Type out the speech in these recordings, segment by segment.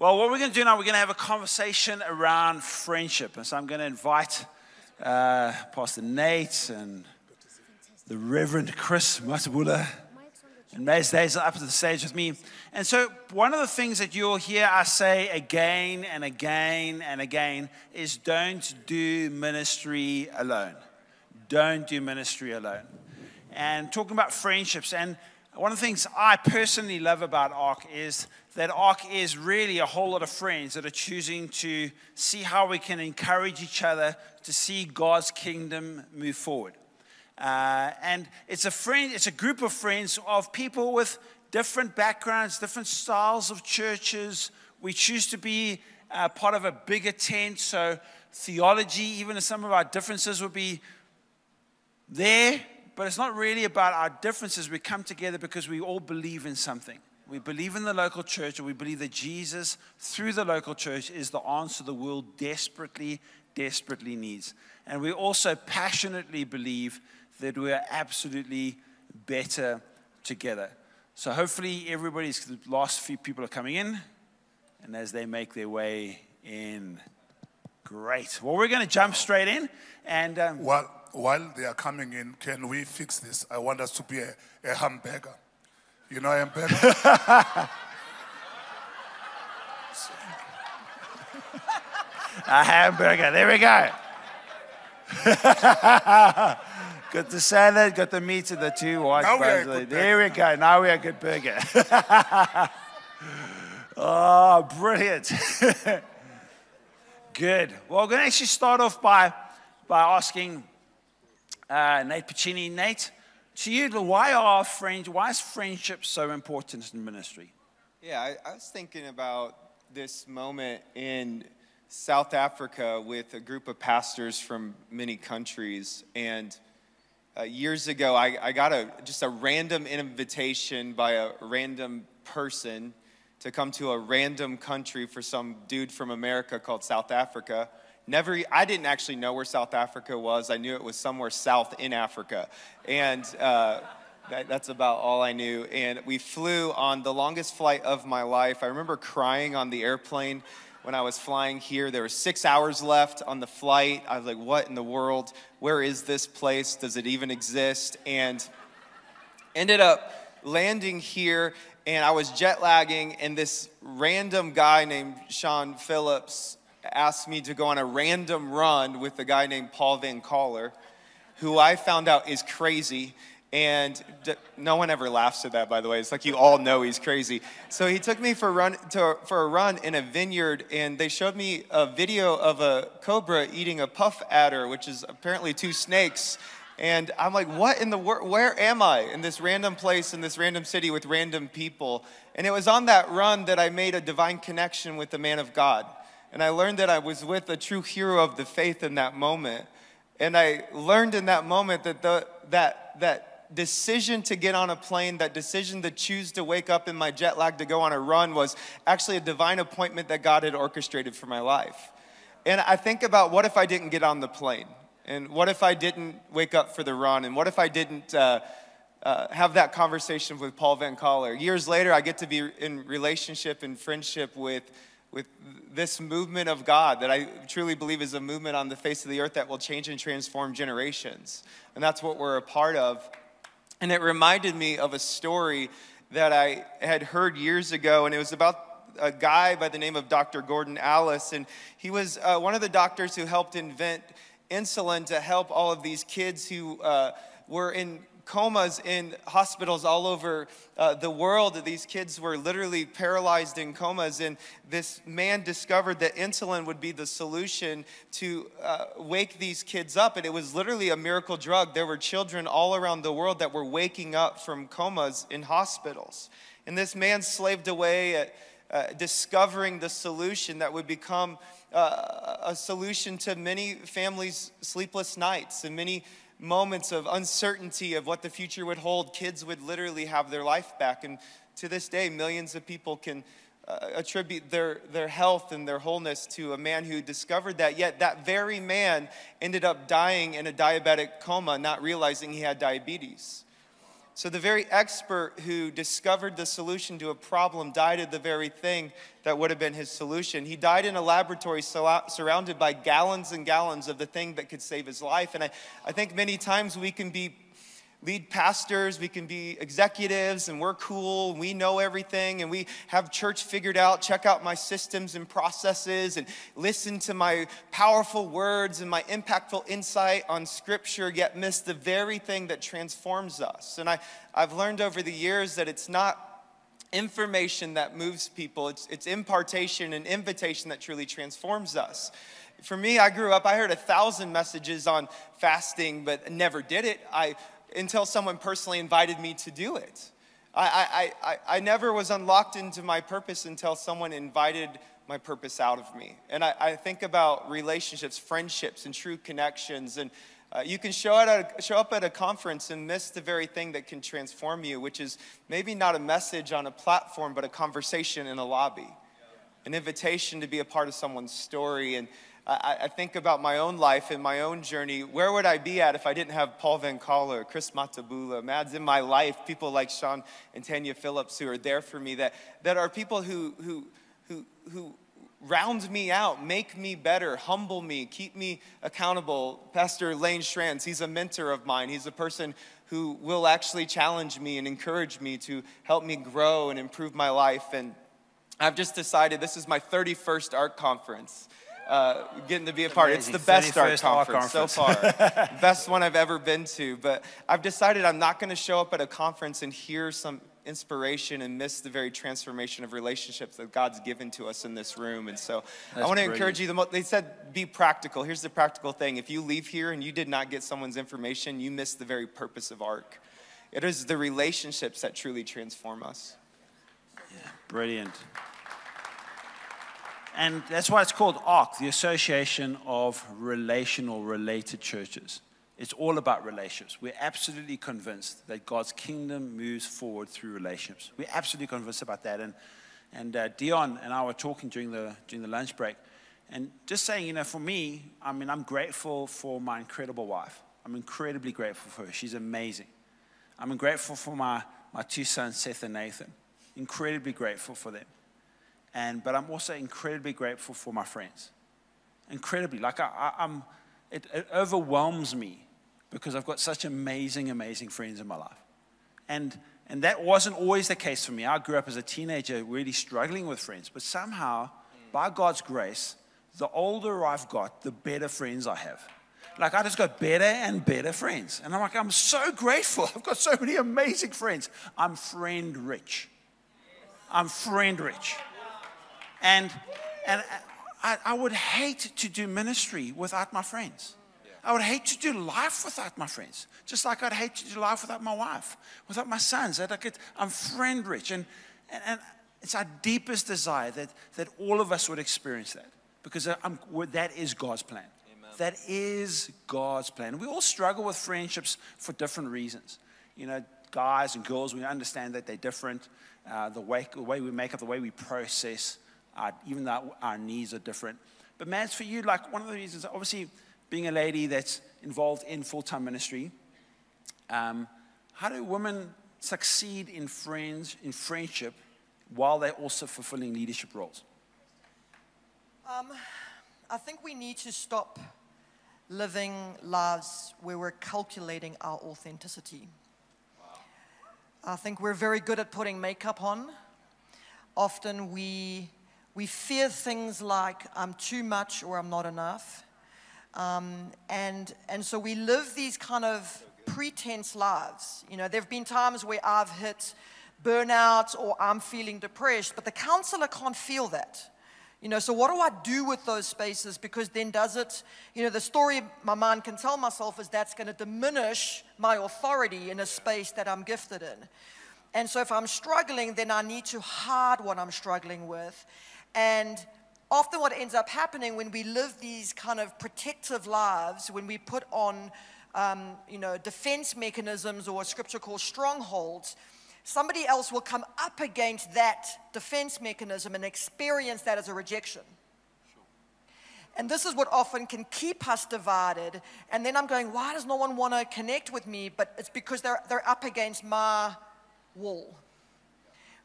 Well, what we're going to do now, we're going to have a conversation around friendship. And so I'm going to invite Pastor Nate and the Reverend Chris Matabula and Maze Days up to the stage with me. And so one of the things that you'll hear us say again and again and again is don't do ministry alone. Don't do ministry alone. And talking about friendships. And one of the things I personally love about ARC is that ARC is really a whole lot of friends that are choosing to see how we can encourage each other to see God's kingdom move forward. And it's a group of friends of people with different backgrounds, different styles of churches. We choose to be part of a bigger tent, so theology, even if some of our differences would be there, but it's not really about our differences. We come together because we all believe in something. We believe in the local church, and we believe that Jesus, through the local church, is the answer the world desperately, desperately needs. And we also passionately believe that we are absolutely better together. So hopefully the last few people are coming in, and as they make their way in, great. Well, we're going to jump straight in. And while they are coming in, can we fix this? I want us to be a hamburger. You know hamburger? A hamburger, there we go. Got the salad, got the meat and the two white buns. There we go, now we are a good burger. Oh, brilliant. Good. Well, we're going to actually start off by asking Nate Piccini. Nate, to you, why is friendship so important in ministry? Yeah, I was thinking about this moment in South Africa with a group of pastors from many countries. And years ago, I got just a random invitation by a random person to come to a random country for some dude from America called South Africa. I didn't actually know where South Africa was. I knew it was somewhere south in Africa. And that's about all I knew. And we flew on the longest flight of my life. I remember crying on the airplane when I was flying here. There were 6 hours left on the flight. I was like, what in the world? Where is this place? Does it even exist? And ended up landing here, and I was jet lagging, and this random guy named Sean Phillips asked me to go on a random run with a guy named Paul Van Coller, who I found out is crazy. And no one ever laughs at that, by the way. It's like you all know he's crazy. So he took me for a run in a vineyard, and they showed me a video of a cobra eating a puff adder, which is apparently two snakes. And I'm like, what in the world? Where am I in this random place, in this random city with random people? And it was on that run that I made a divine connection with the man of God. And I learned that I was with a true hero of the faith in that moment. And I learned in that moment that that decision to get on a plane, that decision to choose to wake up in my jet lag to go on a run was actually a divine appointment that God had orchestrated for my life. And I think about, what if I didn't get on the plane? And what if I didn't wake up for the run? And what if I didn't have that conversation with Paul Van Coller? Years later, I get to be in relationship and friendship with this movement of God that I truly believe is a movement on the face of the earth that will change and transform generations. And that's what we're a part of. And it reminded me of a story that I had heard years ago, and it was about a guy by the name of Dr. Gordon Alice. And he was one of the doctors who helped invent insulin to help all of these kids who were in comas in hospitals all over the world. These kids were literally paralyzed in comas, and this man discovered that insulin would be the solution to wake these kids up, and it was literally a miracle drug. There were children all around the world that were waking up from comas in hospitals, and this man slaved away at discovering the solution that would become a solution to many families' sleepless nights and many moments of uncertainty of what the future would hold. Kids would literally have their life back. And to this day, millions of people can attribute their health and their wholeness to a man who discovered that. Yet that very man ended up dying in a diabetic coma, not realizing he had diabetes. So the very expert who discovered the solution to a problem died of the very thing that would have been his solution. He died in a laboratory surrounded by gallons and gallons of the thing that could save his life. And I think many times we can be lead pastors, we can be executives, and we're cool, and we know everything, and we have church figured out, check out my systems and processes, and listen to my powerful words and my impactful insight on Scripture, yet miss the very thing that transforms us. And I've learned over the years that it's not information that moves people, it's impartation and invitation that truly transforms us. For me, I grew up, I heard 1,000 messages on fasting, but never did it. Until someone personally invited me to do it. I never was unlocked into my purpose until someone invited my purpose out of me. And I think about relationships, friendships, and true connections. And you can show up at a conference and miss the very thing that can transform you, which is maybe not a message on a platform, but a conversation in a lobby. An invitation to be a part of someone's story. And I think about my own life and my own journey. Where would I be at if I didn't have Paul Van Coller, Chris Matabula, Mads in my life, people like Sean and Tanya Phillips who are there for me, that are people who round me out, make me better, humble me, keep me accountable. Pastor Lane Schranz, he's a mentor of mine. He's a person who will actually challenge me and encourage me to help me grow and improve my life. And I've just decided this is my 31st ARC conference. Getting to be a part. It's the best ARC conference so far. Best one I've ever been to. But I've decided I'm not going to show up at a conference and hear some inspiration and miss the very transformation of relationships that God's given to us in this room. And so I want to encourage you. They said be practical. Here's the practical thing. If you leave here and you did not get someone's information, you missed the very purpose of ARC. It is the relationships that truly transform us. Yeah, brilliant. And that's why it's called ARC, the Association of Related Churches. It's all about relationships. We're absolutely convinced that God's kingdom moves forward through relationships. We're absolutely convinced about that. And Dion and I were talking during the lunch break, and just saying, for me, I'm grateful for my incredible wife. I'm incredibly grateful for her. She's amazing. I'm grateful for my two sons, Seth and Nathan. Incredibly grateful for them. But I'm also incredibly grateful for my friends. Incredibly. It overwhelms me because I've got such amazing, amazing friends in my life. And that wasn't always the case for me. I grew up as a teenager really struggling with friends. But somehow, by God's grace, the older I've got, the better friends I have. I just got better and better friends. And I'm so grateful. I've got so many amazing friends. I'm friend rich. I'm friend rich. And I would hate to do ministry without my friends. I would hate to do life without my friends. Just like I'd hate to do life without my wife, without my sons. I'm friend rich. And it's our deepest desire that all of us would experience that. Because that is God's plan. Amen. That is God's plan. We all struggle with friendships for different reasons. Guys and girls, we understand that they're different. The way we make up, the way we process, even though our needs are different. But Mads, for you, one of the reasons, obviously, being a lady that's involved in full-time ministry, how do women succeed in friendship, while they're also fulfilling leadership roles? I think we need to stop living lives where we're calculating our authenticity. I think we're very good at putting makeup on. Often we fear things like I'm too much or I'm not enough. And so we live these kind of pretense lives. There have been times where I've hit burnout or I'm feeling depressed, but the counselor can't feel that. So what do I do with those spaces? Because then does it, the story my mind can tell myself is that's going to diminish my authority in a space that I'm gifted in. And so if I'm struggling, then I need to hide what I'm struggling with. And often what ends up happening when we live these kind of protective lives, when we put on, defense mechanisms or what Scripture calls strongholds, somebody else will come up against that defense mechanism and experience that as a rejection. Sure. And this is what often can keep us divided. And then I'm going, why does no one want to connect with me? But it's because they're up against my wall,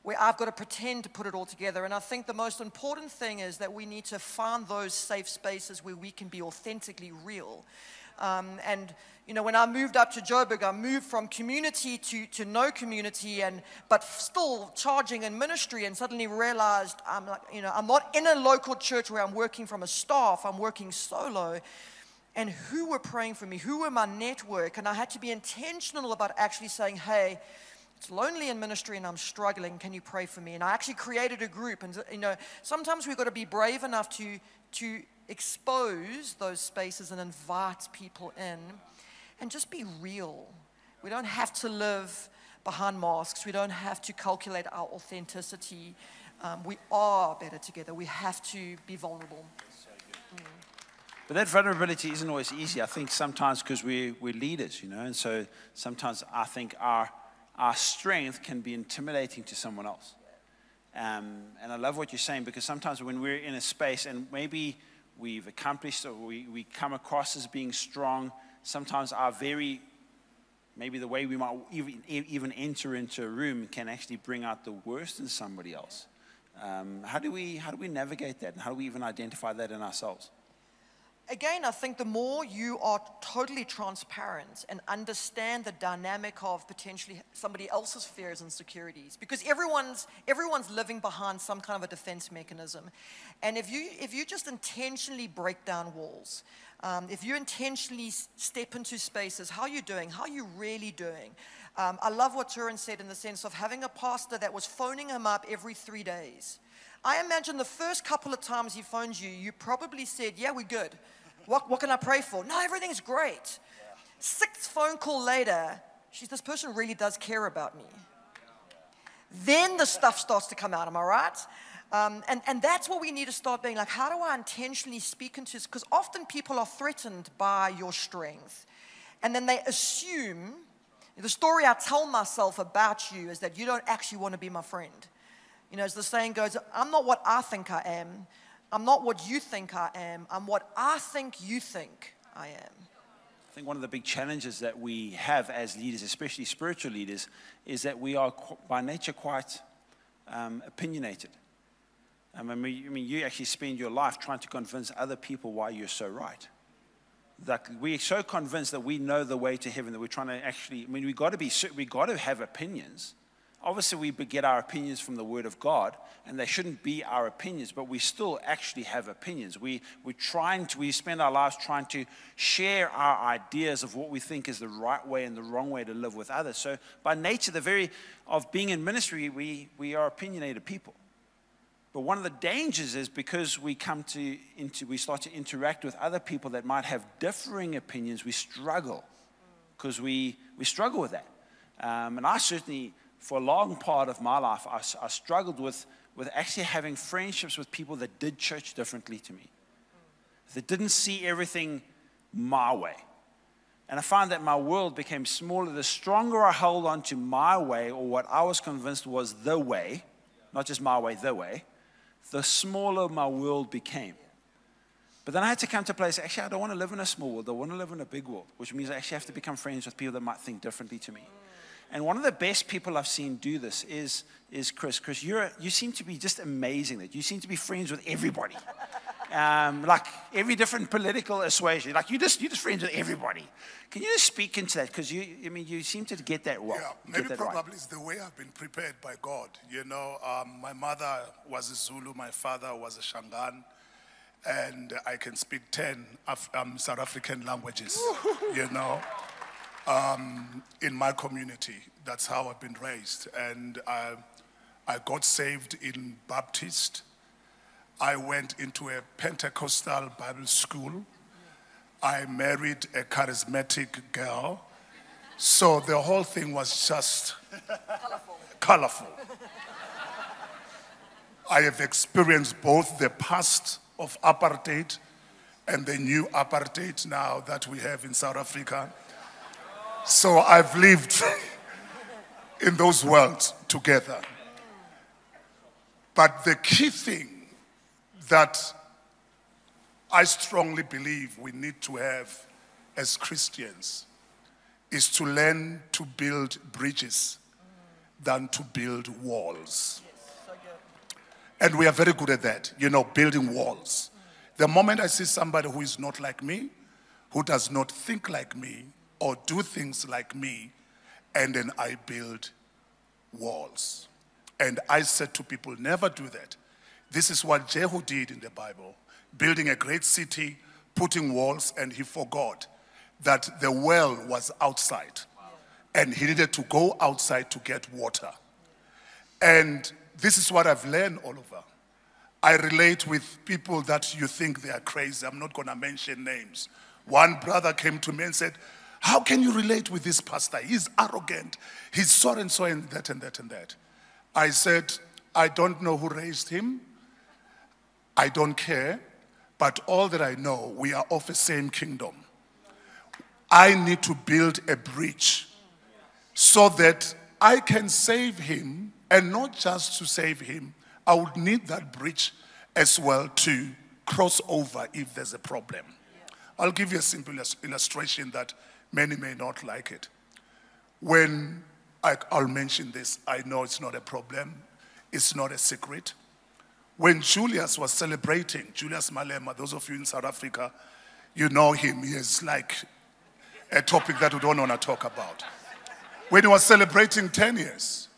where I've got to pretend to put it all together. And I think the most important thing is that we need to find those safe spaces where we can be authentically real. And, you know, when I moved up to Joburg, I moved from community to no community, but still charging in ministry, and suddenly realized I'm not in a local church where I'm working from a staff, I'm working solo. And who were praying for me? Who were my network? And I had to be intentional about actually saying, hey, it's lonely in ministry and I'm struggling. Can you pray for me? And I actually created a group. And, you know, sometimes we've got to be brave enough to expose those spaces and invite people in and just be real. We don't have to live behind masks. We don't have to calculate our authenticity. We are better together. We have to be vulnerable. But that vulnerability isn't always easy. I think sometimes because we're leaders, you know, and so sometimes I think our strength can be intimidating to someone else. And I love what you're saying, because sometimes when we're in a space and maybe we've accomplished or we come across as being strong, sometimes maybe the way we might even enter into a room can actually bring out the worst in somebody else. How do we navigate that, and how do we even identify that in ourselves? Again, I think the more you are totally transparent and understand the dynamic of potentially somebody else's fears and insecurities, because everyone's living behind some kind of a defense mechanism. And if you just intentionally break down walls, if you intentionally step into spaces, how are you doing? How are you really doing? I love what Turin said in the sense of having a pastor that was phoning him up every 3 days. I imagine the first couple of times he phoned you, you probably said, yeah, we're good. What can I pray for? No, everything's great. 6th phone call later, this person really does care about me. Then the stuff starts to come out, am I right? And that's what we need to start being like, how do I intentionally speak into this? Because often people are threatened by your strength. And then they assume, the story I tell myself about you is that you don't actually want to be my friend. You know, as the saying goes, I'm not what I think I am. I'm not what you think I am. I'm what I think you think I am. I think one of the big challenges that we have as leaders, especially spiritual leaders, is that we are by nature quite opinionated. I mean, you actually spend your life trying to convince other people why you're so right. That we're so convinced that we know the way to heaven that we're trying to actually, we got to have opinions. Obviously, we get our opinions from the Word of God, and they shouldn't be our opinions, but we still actually have opinions. We spend our lives trying to share our ideas of what we think is the right way and the wrong way to live with others. So by nature, of being in ministry, we are opinionated people. But one of the dangers is because we start to interact with other people that might have differing opinions, we struggle, because we struggle with that. And I certainly, for a long part of my life, I struggled with actually having friendships with people that did church differently to me, that didn't see everything my way. And I found that my world became smaller. The stronger I held on to my way, or what I was convinced was the way, not just my way, the way, the smaller my world became. But then I had to come to a place, actually, I don't want to live in a small world. I want to live in a big world, which means I actually have to become friends with people that might think differently to me. And one of the best people I've seen do this is Chris. Chris, you seem to be just amazing. That you seem to be friends with everybody, like every different political persuasion. Like you're just friends with everybody. Can you just speak into that? Because you seem to get that well. Yeah, maybe probably it's the way I've been prepared by God. You know, my mother was a Zulu, my father was a Shangaan, and I can speak 10 South African languages. You know. In my community, that's how I've been raised. And I got saved in Baptist. I went into a Pentecostal Bible school. I married a charismatic girl. So the whole thing was just colorful. I have experienced both the past of apartheid and the new apartheid now that we have in South Africa. So I've lived in those worlds together. But the key thing that I strongly believe we need to have as Christians is to learn to build bridges than to build walls. And we are very good at that, building walls. The moment I see somebody who is not like me, who does not think like me or do things like me, and then I build walls. And I said to people, never do that. This is what Jehu did in the Bible, building a great city, putting walls, and he forgot that the well was outside. And he needed to go outside to get water. And this is what I've learned all over. I relate with people that you think they are crazy. I'm not going to mention names. One brother came to me and said, how can you relate with this pastor? He's arrogant. He's so and so and that and that and that. I said, I don't know who raised him. I don't care. But all that I know, we are of the same kingdom. I need to build a bridge so that I can save him, and not just to save him, I would need that bridge as well to cross over if there's a problem. I'll give you a simple illustration that many may not like it. When I'll mention this, I know it's not a problem, it's not a secret. When Julius was celebrating, Julius Malema, those of you in South Africa, you know him, he is like a topic that we don't want to talk about. When he was celebrating 10 years,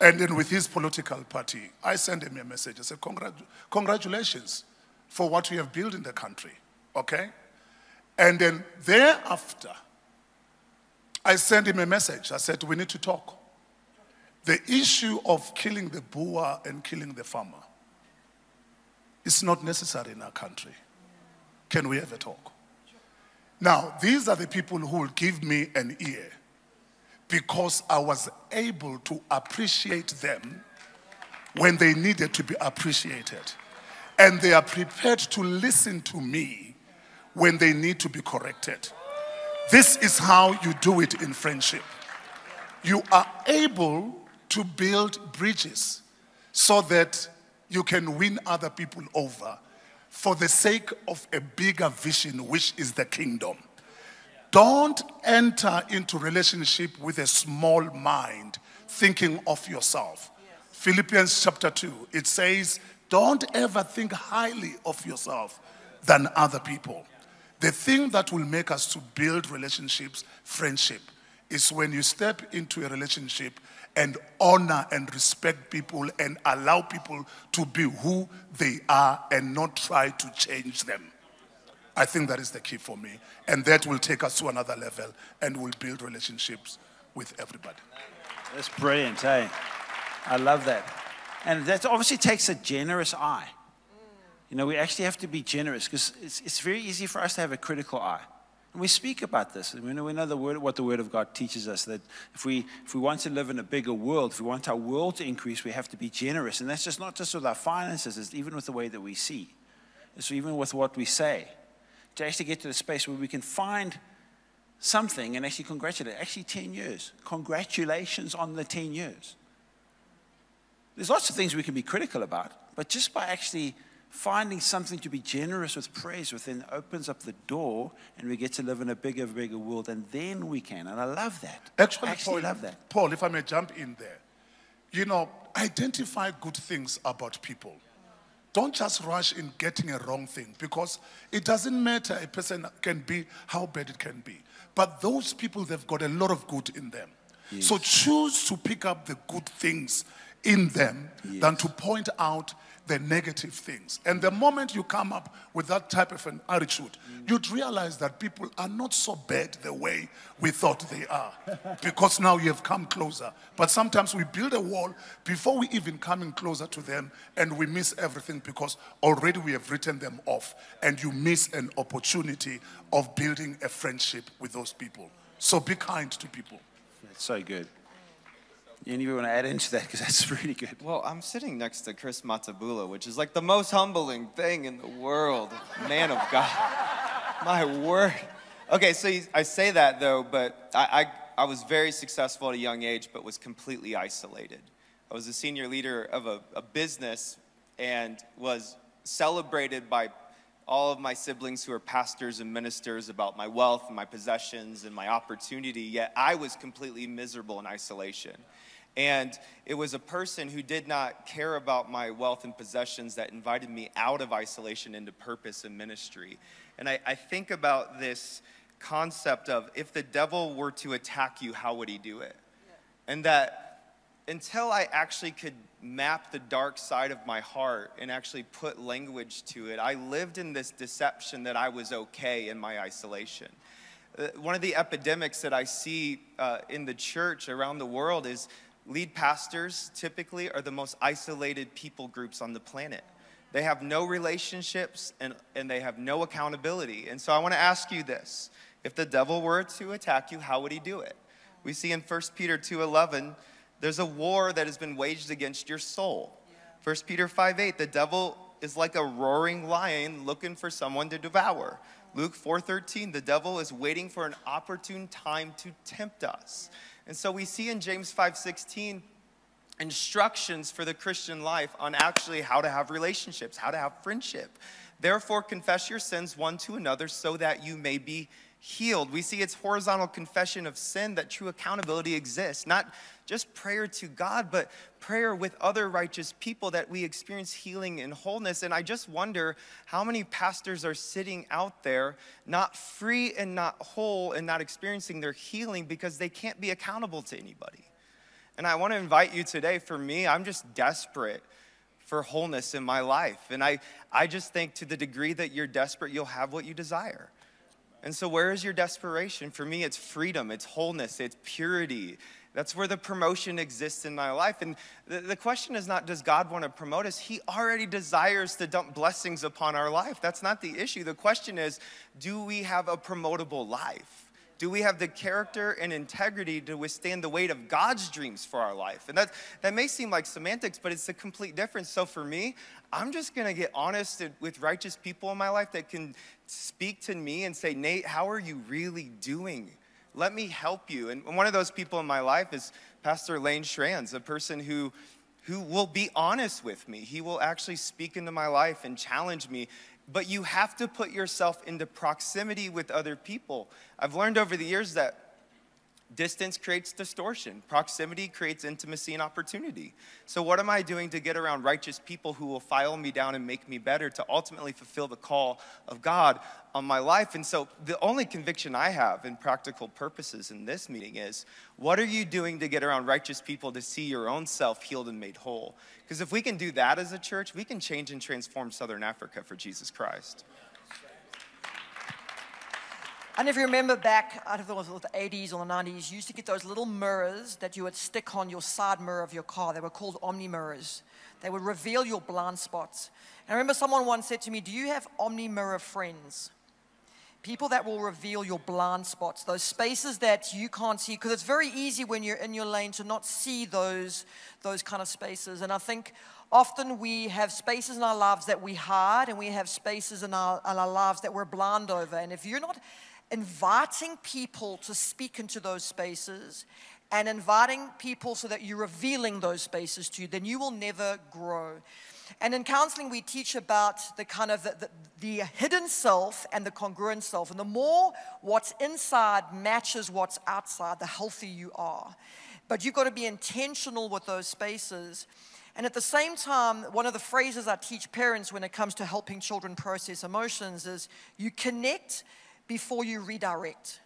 and then with his political party, I sent him a message. I said, congratulations for what you have built in the country, okay? And then thereafter, I sent him a message. I said, we need to talk. The issue of killing the Boer and killing the farmer is not necessary in our country. Can we have a talk? Now, these are the people who will give me an ear because I was able to appreciate them when they needed to be appreciated. And they are prepared to listen to me when they need to be corrected. This is how you do it in friendship. You are able to build bridges so that you can win other people over for the sake of a bigger vision, which is the kingdom. Don't enter into relationship with a small mind, thinking of yourself. Philippians chapter 2, it says, don't ever think highly of yourself than other people. The thing that will make us to build relationships, friendship, is when you step into a relationship and honor and respect people and allow people to be who they are and not try to change them. I think that is the key for me. And that will take us to another level and we'll build relationships with everybody. That's brilliant, hey? I love that. And that obviously takes a generous eye. We actually have to be generous because it's very easy for us to have a critical eye. And we speak about this. We know what the Word of God teaches us, that if we want to live in a bigger world, if we want our world to increase, we have to be generous. And that's just not just with our finances, it's even with the way that we see. It's even with what we say. To actually get to the space where we can find something and actually congratulate. Actually 10 years. Congratulations on the 10 years. There's lots of things we can be critical about, but just by actually finding something to be generous with praise within opens up the door and we get to live in a bigger world, and then we can. And I love that. Actually, love that. Paul, if I may jump in there. Identify good things about people. Don't just rush in getting a wrong thing, because it doesn't matter a person can be how bad it can be. But those people, they've got a lot of good in them. Yes. So choose to pick up the good things in them than to point out the negative things. And the moment you come up with that type of an attitude, you'd realize that people are not so bad the way we thought they are, because now you have come closer. But sometimes we build a wall before we even come in closer to them, and we miss everything because already we have written them off, and you miss an opportunity of building a friendship with those people. So be kind to people. That's so good. You even want to add into that, because that's really good. Well, I'm sitting next to Chris Matabula, which is like the most humbling thing in the world. Man of God. My word. Okay, so I say that though, but I was very successful at a young age, but was completely isolated. I was a senior leader of a business and was celebrated by all of my siblings who are pastors and ministers about my wealth and my possessions and my opportunity, yet I was completely miserable in isolation. And it was a person who did not care about my wealth and possessions that invited me out of isolation into purpose and ministry. And I think about this concept of, if the devil were to attack you, how would he do it? And that until I actually could map the dark side of my heart and actually put language to it, I lived in this deception that I was okay in my isolation. One of the epidemics that I see in the church around the world is lead pastors typically are the most isolated people groups on the planet. They have no relationships and they have no accountability. And so I want to ask you this. If the devil were to attack you, how would he do it? We see in 1 Peter 2:11, there's a war that has been waged against your soul. 1 Peter 5:8, the devil is like a roaring lion looking for someone to devour. Luke 4:13, the devil is waiting for an opportune time to tempt us. And so we see in James 5:16 instructions for the Christian life on actually how to have relationships, how to have friendship. Therefore, confess your sins one to another so that you may be healed. We see it's horizontal confession of sin that true accountability exists. Not just prayer to God, but prayer with other righteous people that we experience healing and wholeness. And I just wonder how many pastors are sitting out there not free and not whole and not experiencing their healing because they can't be accountable to anybody. And I want to invite you today, for me, I'm just desperate for wholeness in my life. And I just think to the degree that you're desperate, you'll have what you desire. And so where is your desperation? For me, it's freedom, it's wholeness, it's purity. That's where the promotion exists in my life. And the question is not, does God want to promote us? He already desires to dump blessings upon our life. That's not the issue. The question is, do we have a promotable life? Do we have the character and integrity to withstand the weight of God's dreams for our life? And that may seem like semantics, but it's a complete difference. So for me, I'm just going to get honest with righteous people in my life that can speak to me and say, Nate, how are you really doing? Let me help you. And one of those people in my life is Pastor Lane Schranz, a person who will be honest with me. He will actually speak into my life and challenge me. But you have to put yourself into proximity with other people. I've learned over the years that distance creates distortion. Proximity creates intimacy and opportunity. So what am I doing to get around righteous people who will file me down and make me better to ultimately fulfill the call of God on my life? And so the only conviction I have in practical purposes in this meeting is, what are you doing to get around righteous people to see your own self healed and made whole? Because if we can do that as a church, we can change and transform Southern Africa for Jesus Christ. And if you remember back, I don't know if it was the 80s or the 90s, you used to get those little mirrors that you would stick on your side mirror of your car. They were called Omni mirrors. They would reveal your blind spots. And I remember someone once said to me, do you have Omni mirror friends? People that will reveal your blind spots, those spaces that you can't see, because it's very easy when you're in your lane to not see those kind of spaces. And I think often we have spaces in our lives that we hide, and we have spaces in our lives that we're blind over. And if you're not inviting people to speak into those spaces and inviting people so that you're revealing those spaces to you, then you will never grow. And in counseling, we teach about the kind of the hidden self and the congruent self. And the more what's inside matches what's outside, the healthier you are. But you've got to be intentional with those spaces. And at the same time, one of the phrases I teach parents when it comes to helping children process emotions is you connect before you redirect.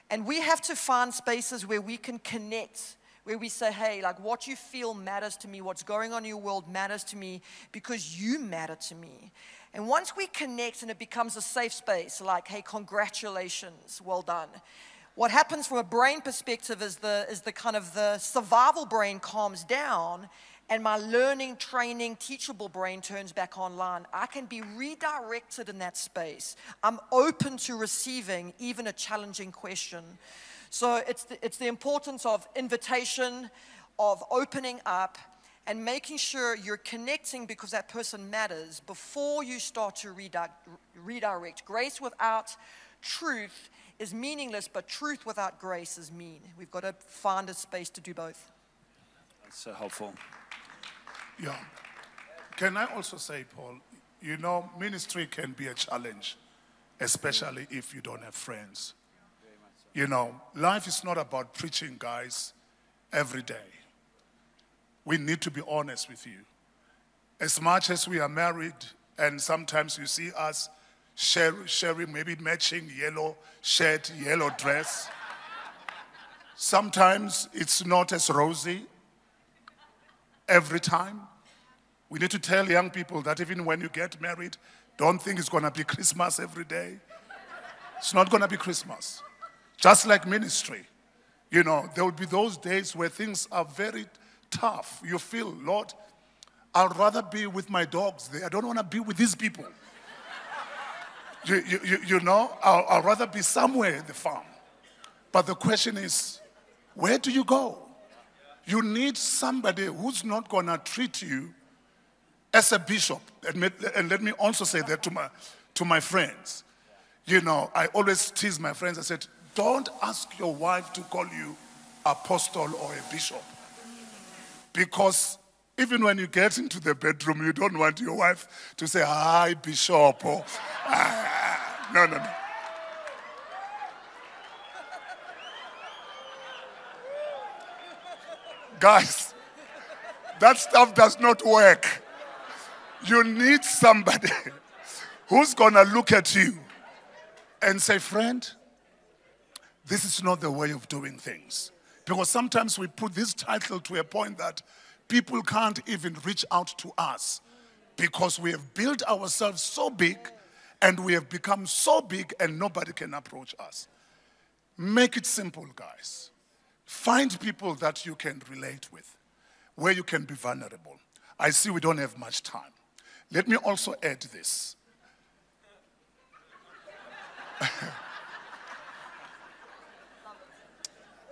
And we have to find spaces where we can connect, where we say, hey, like what you feel matters to me, what's going on in your world matters to me because you matter to me. And once we connect and it becomes a safe space, like, hey, congratulations, well done. What happens from a brain perspective is the kind of the survival brain calms down, and my learning, training, teachable brain turns back online. I can be redirected in that space. I'm open to receiving even a challenging question. So it's the importance of invitation, of opening up, and making sure you're connecting because that person matters before you start to redirect. Grace without truth is meaningless, but truth without grace is mean. We've got to find a space to do both. That's so helpful. Yeah. Can I also say, Paul, You know, ministry can be a challenge, especially if you don't have friends. You know, life is not about preaching, guys, every day. We need to be honest with you. As much as we are married, and sometimes you see us sharing, maybe matching yellow shirt, yellow dress. Sometimes it's not as rosy every time. We need to tell young people that even when you get married, don't think it's going to be Christmas every day. It's not going to be Christmas. Just like ministry. You know, there will be those days where things are very tough. You feel, Lord, I'd rather be with my dogs there. I don't want to be with these people. You know, I'd rather be somewhere in the farm. But the question is, where do you go? You need somebody who's not going to treat you as a bishop. And let me also say that to my friends. You know, I always tease my friends. I said, don't ask your wife to call you apostle or a bishop. Because even when you get into the bedroom, you don't want your wife to say, hi, bishop. Or, no. Guys, that stuff does not work. You need somebody who's going to look at you and say, friend, this is not the way of doing things. Because sometimes we put this title to a point that people can't even reach out to us because we have built ourselves so big and we have become so big and nobody can approach us. Make it simple, guys. Find people that you can relate with, where you can be vulnerable. I see we don't have much time. Let me also add this.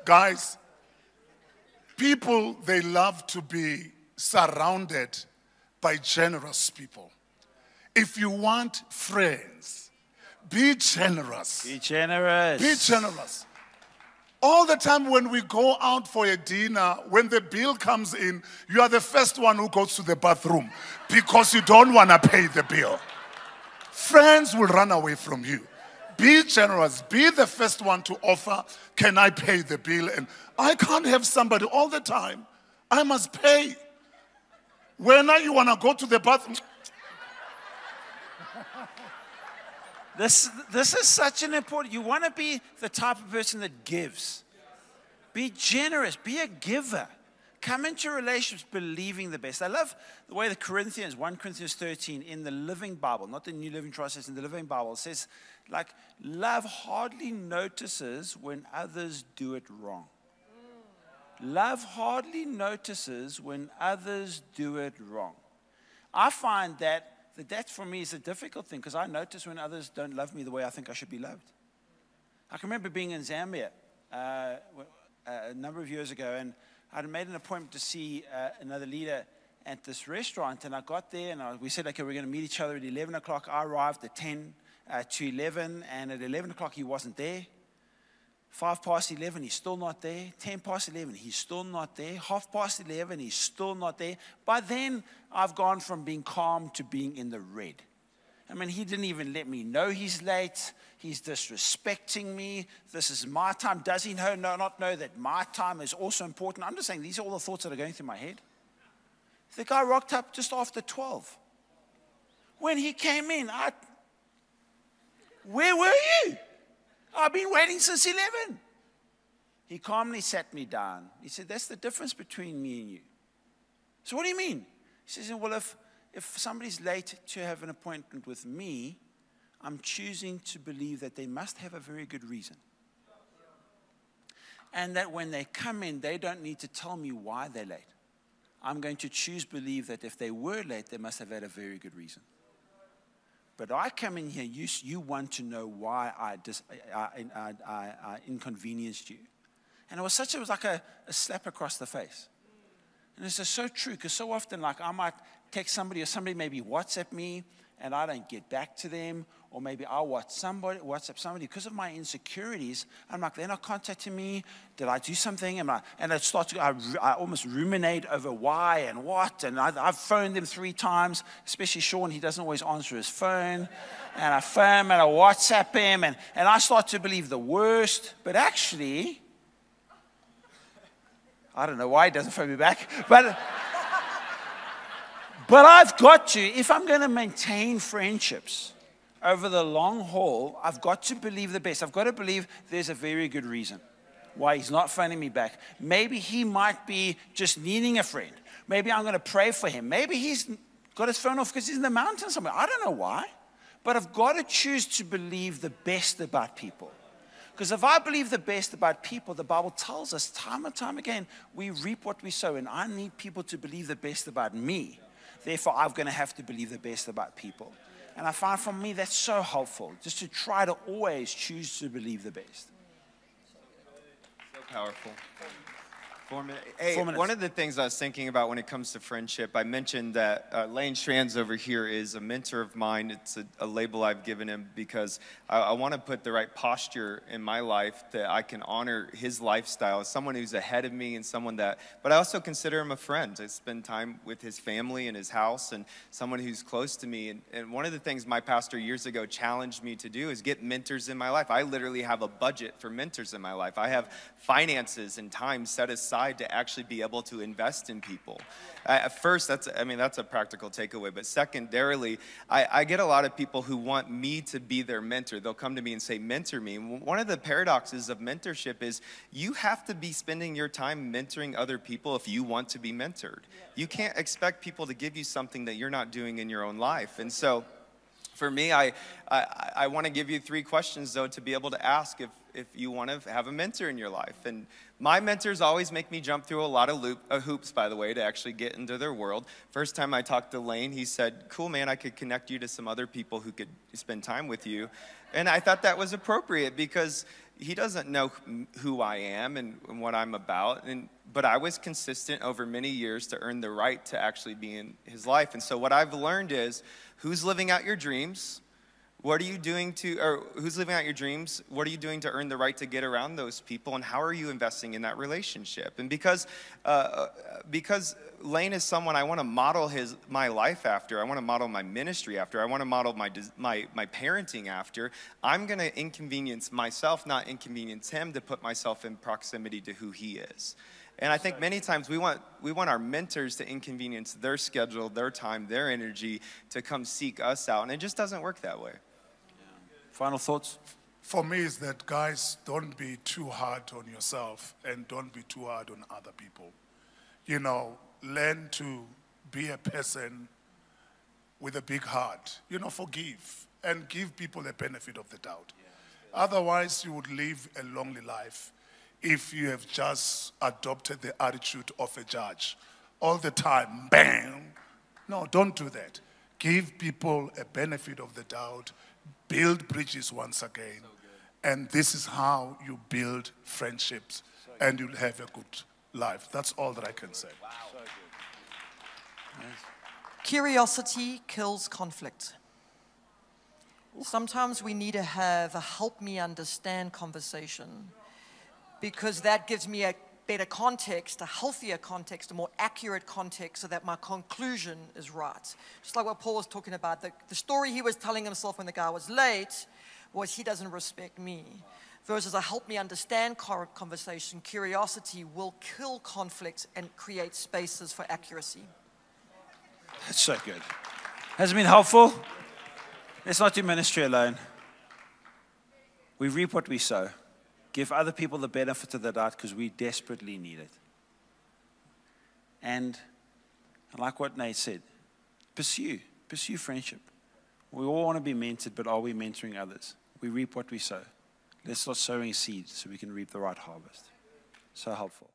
Guys, people, they love to be surrounded by generous people. If you want friends, be generous. Be generous. Be generous. All the time when we go out for a dinner, when the bill comes in, you are the first one who goes to the bathroom because you don't want to pay the bill. Friends will run away from you. Be generous. Be the first one to offer, can I pay the bill? And I can't have somebody all the time. I must pay. When you want to go to the bathroom. This is such an important, you want to be the type of person that gives. Be generous, be a giver. Come into relationships believing the best. I love the way the Corinthians, 1 Corinthians 13 in the Living Bible, not the New Living Translation, in the Living Bible, says, like, love hardly notices when others do it wrong. Love hardly notices when others do it wrong. I find that for me is a difficult thing because I notice when others don't love me the way I think I should be loved. I can remember being in Zambia a number of years ago, and I'd made an appointment to see another leader at this restaurant, and I got there, and we said, okay, we're going to meet each other at 11 o'clock. I arrived at 10 to 11, and at 11 o'clock he wasn't there. 5 past 11, he's still not there. 10 past 11, he's still not there. 11:30, he's still not there. By then, I've gone from being calm to being in the red. I mean, he didn't even let me know he's late. He's disrespecting me. This is my not know that my time is also important? I'm just saying, these are all the thoughts that are going through my head. The guy rocked up just after 12. When he came in, where were you? I've been waiting since 11. He calmly sat me down. He said, that's the difference between me and you. So what do you mean? He says, well, if somebody's late to have an appointment with me, I'm choosing to believe that they must have a very good reason. And that when they come in, they don't need to tell me why they're late. I'm going to believe that if they were late, they must have had a very good reason. But I come in here, you want to know why I inconvenienced you. And it was like a slap across the face. And it's just so true, because so often, like, I might text somebody or somebody maybe WhatsApp me and I don't get back to them, or maybe I WhatsApp somebody because of my insecurities. I'm like, they're not contacting me. Did I do something? And I almost ruminate over why and what. And I've phoned them 3 times, especially Sean. He doesn't always answer his phone. And I phone him and I WhatsApp him. And I start to believe the worst. But actually, I don't know why he doesn't phone me back. But I've got to, if I'm going to maintain friendships over the long haul, I've got to believe the best. I've got to believe there's a very good reason why he's not phoning me back. Maybe he might be just needing a friend. Maybe I'm going to pray for him. Maybe he's got his phone off because he's in the mountains somewhere. I don't know why. But I've got to choose to believe the best about people. Because if I believe the best about people, the Bible tells us time and time again, we reap what we sow. And I need people to believe the best about me. Therefore, I'm going to have to believe the best about people. And I find for me that's so helpful, just to try to always choose to believe the best. So powerful. 4 minutes. Hey, 4 minutes. One of the things I was thinking about when it comes to friendship, I mentioned that Lane Strands over here is a mentor of mine. It's a label I've given him because I want to put the right posture in my life that I can honor his lifestyle as someone who's ahead of me and someone that, but I also consider him a friend. I spend time with his family and his house and someone who's close to me. And one of the things my pastor years ago challenged me to do is get mentors in my life. I literally have a budget for mentors in my life. I have finances and time set aside to actually be able to invest in people. At first, that's a practical takeaway. But secondarily, I get a lot of people who want me to be their mentor. They'll come to me and say, mentor me. One of the paradoxes of mentorship is you have to be spending your time mentoring other people if you want to be mentored. You can't expect people to give you something that you're not doing in your own life. And so for me, I want to give you 3 questions, though, to be able to ask if you want to have a mentor in your life. And my mentors always make me jump through a lot of hoops, by the way, to actually get into their world. First time I talked to Lane, he said, cool, man, I could connect you to some other people who could spend time with you. And I thought that was appropriate because he doesn't know who I am and what I'm about. But I was consistent over many years to earn the right to actually be in his life. And so what I've learned is, who's living out your dreams? What are you doing who's living out your dreams? What are you doing to earn the right to get around those people? And how are you investing in that relationship? And because Lane is someone I want to model my life after, I want to model my ministry after, I want to model my parenting after, I'm going to inconvenience myself, not inconvenience him, to put myself in proximity to who he is. And I think many times we want our mentors to inconvenience their schedule, their time, their energy to come seek us out. And it just doesn't work that way. Final thoughts? For me, is that, guys, don't be too hard on yourself and don't be too hard on other people. You know, learn to be a person with a big heart. You know, forgive and give people the benefit of the doubt. Otherwise, you would live a lonely life if you have just adopted the attitude of a judge. All the time, bang. No, don't do that. Give people a benefit of the doubt. Build bridges once again. And this is how you build friendships and you'll have a good life. That's all that I can say. Wow. So good. Yes. Curiosity kills conflict. Sometimes we need to have a help me understand conversation because that gives me a better context, a healthier context, a more accurate context so that my conclusion is right. Just like what Paul was talking about, the story he was telling himself when the guy was late was he doesn't respect me. Versus a help me understand conversation, curiosity will kill conflict and create spaces for accuracy. That's so good. Has it been helpful? Let's not do ministry alone. We reap what we sow. Give other people the benefit of the doubt because we desperately need it. And like what Nate said, pursue friendship. We all want to be mentored, but are we mentoring others? We reap what we sow. Let's start sowing seeds so we can reap the right harvest. So helpful.